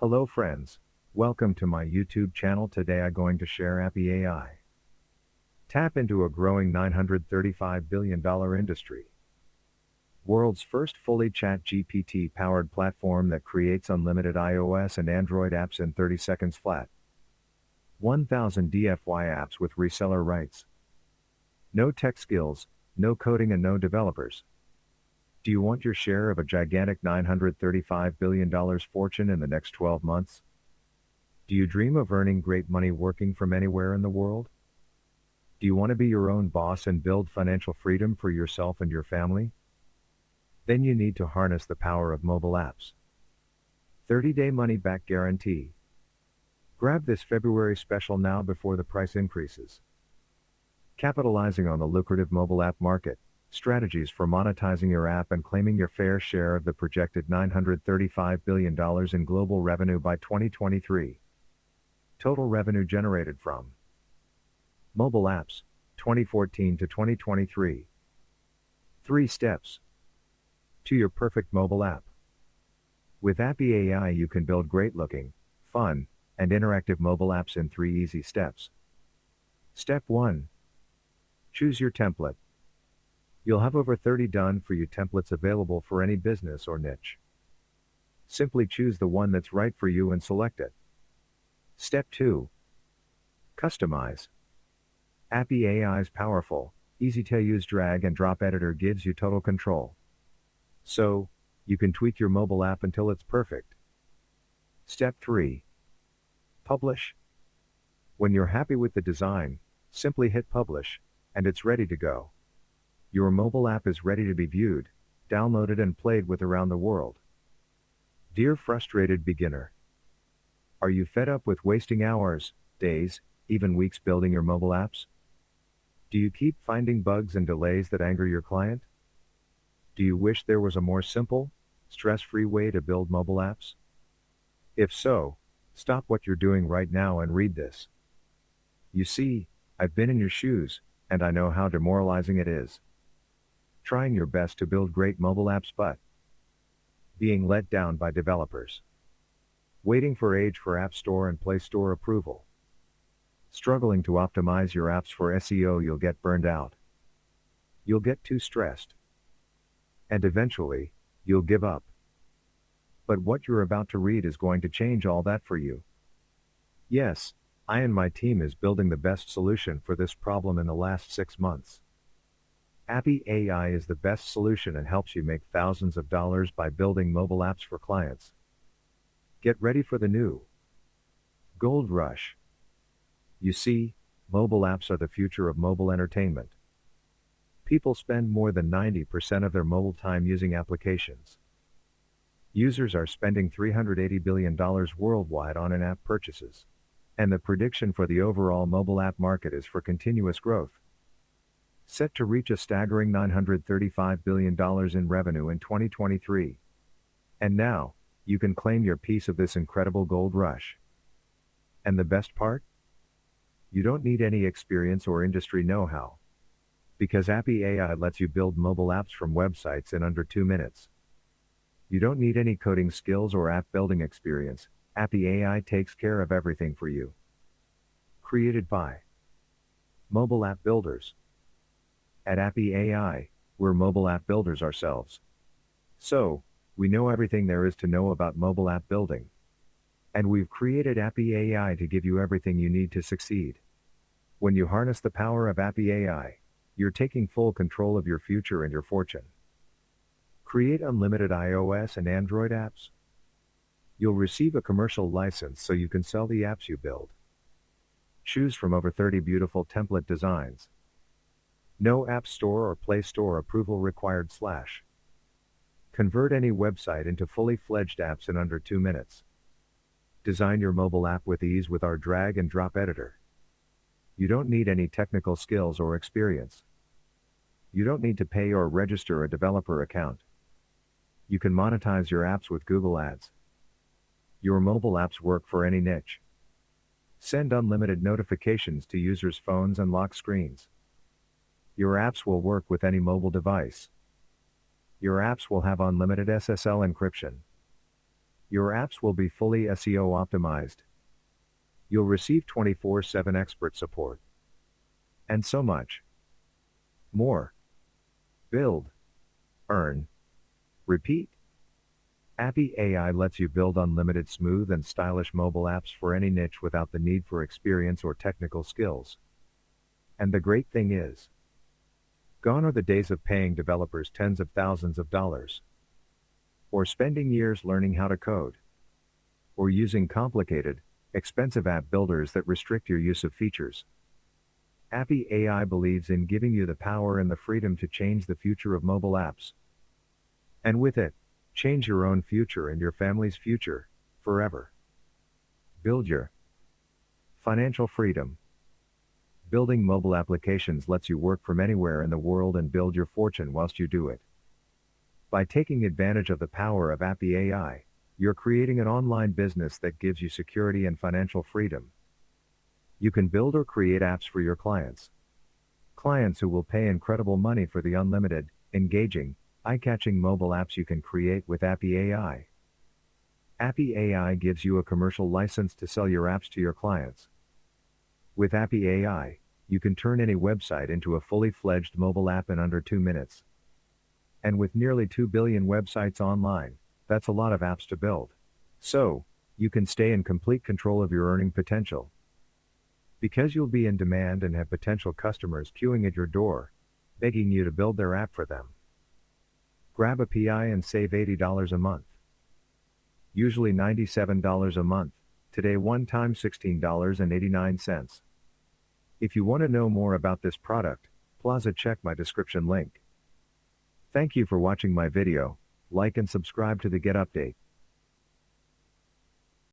Hello friends. Welcome to my YouTube channel. Today I'm going to share AppyAI. Tap into a growing $935 billion industry. World's first fully ChatGPT-powered platform that creates unlimited iOS and Android apps in 30 seconds flat. 1,000 DFY apps with reseller rights. No tech skills, no coding and no developers. Do you want your share of a gigantic $935 billion fortune in the next 12 months? Do you dream of earning great money working from anywhere in the world? Do you want to be your own boss and build financial freedom for yourself and your family? Then you need to harness the power of mobile apps. 30-day money-back guarantee. Grab this February special now before the price increases. Capitalizing on the lucrative mobile app market. Strategies for monetizing your app and claiming your fair share of the projected $935 billion in global revenue by 2023. Total revenue generated from mobile apps, 2014 to 2023. 3 steps to your perfect mobile app. With AppyAI you can build great-looking, fun, and interactive mobile apps in 3 easy steps. Step 1. Choose your template. You'll have over 30 done-for-you templates available for any business or niche. Simply choose the one that's right for you and select it. Step 2. Customize. AppyAI's powerful, easy-to-use drag-and-drop editor gives you total control. So, you can tweak your mobile app until it's perfect. Step 3. Publish. When you're happy with the design, simply hit publish, and it's ready to go. Your mobile app is ready to be viewed, downloaded and played with around the world. Dear frustrated beginner. Are you fed up with wasting hours, days, even weeks building your mobile apps? Do you keep finding bugs and delays that anger your client? Do you wish there was a more simple, stress-free way to build mobile apps? If so, stop what you're doing right now and read this. You see, I've been in your shoes, and I know how demoralizing it is. Trying your best to build great mobile apps but being let down by developers. Waiting for App Store and Play Store approval. Struggling to optimize your apps for SEO. You'll get burned out. You'll get too stressed. And eventually, you'll give up. But what you're about to read is going to change all that for you. Yes, I and my team is building the best solution for this problem in the last 6 months. AppyAI is the best solution and helps you make thousands of dollars by building mobile apps for clients. Get ready for the new gold rush. You see, mobile apps are the future of mobile entertainment. People spend more than 90% of their mobile time using applications. Users are spending $380 billion worldwide on in-app purchases. And the prediction for the overall mobile app market is for continuous growth. Set to reach a staggering $935 billion in revenue in 2023. And now, you can claim your piece of this incredible gold rush. And the best part? You don't need any experience or industry know-how. Because AppyAI lets you build mobile apps from websites in under 2 minutes. You don't need any coding skills or app building experience. AppyAI takes care of everything for you. Created by mobile app builders. At AppyAI, we're mobile app builders ourselves. So, we know everything there is to know about mobile app building. And we've created AppyAI to give you everything you need to succeed. When you harness the power of AppyAI, you're taking full control of your future and your fortune. Create unlimited iOS and Android apps. You'll receive a commercial license so you can sell the apps you build. Choose from over 30 beautiful template designs. No App Store or Play Store approval required / Convert any website into fully fledged apps in under 2 minutes. Design your mobile app with ease with our drag and drop editor. You don't need any technical skills or experience. You don't need to pay or register a developer account. You can monetize your apps with Google Ads. Your mobile apps work for any niche. Send unlimited notifications to users' phones and lock screens. Your apps will work with any mobile device. Your apps will have unlimited SSL encryption. Your apps will be fully SEO optimized. You'll receive 24/7 expert support. And so much more. Build, earn, repeat. AppyAI lets you build unlimited smooth and stylish mobile apps for any niche without the need for experience or technical skills. And the great thing is, gone are the days of paying developers tens of thousands of dollars, or spending years learning how to code, or using complicated, expensive app builders that restrict your use of features. AppyAI believes in giving you the power and the freedom to change the future of mobile apps. And with it, change your own future and your family's future, forever. Build your financial freedom. Building mobile applications lets you work from anywhere in the world and build your fortune whilst you do it. By taking advantage of the power of AppyAI, you're creating an online business that gives you security and financial freedom. You can build or create apps for your clients. Clients who will pay incredible money for the unlimited, engaging, eye-catching mobile apps you can create with AppyAI. AppyAI gives you a commercial license to sell your apps to your clients. With AppyAI, you can turn any website into a fully fledged mobile app in under 2 minutes. And with nearly 2 billion websites online, that's a lot of apps to build. So, you can stay in complete control of your earning potential. Because you'll be in demand and have potential customers queuing at your door, begging you to build their app for them. Grab a PI and save $80 a month. Usually $97 a month, today one time $16.89. If you want to know more about this product, please check my description link. Thank you for watching my video, like and subscribe to the Get Update.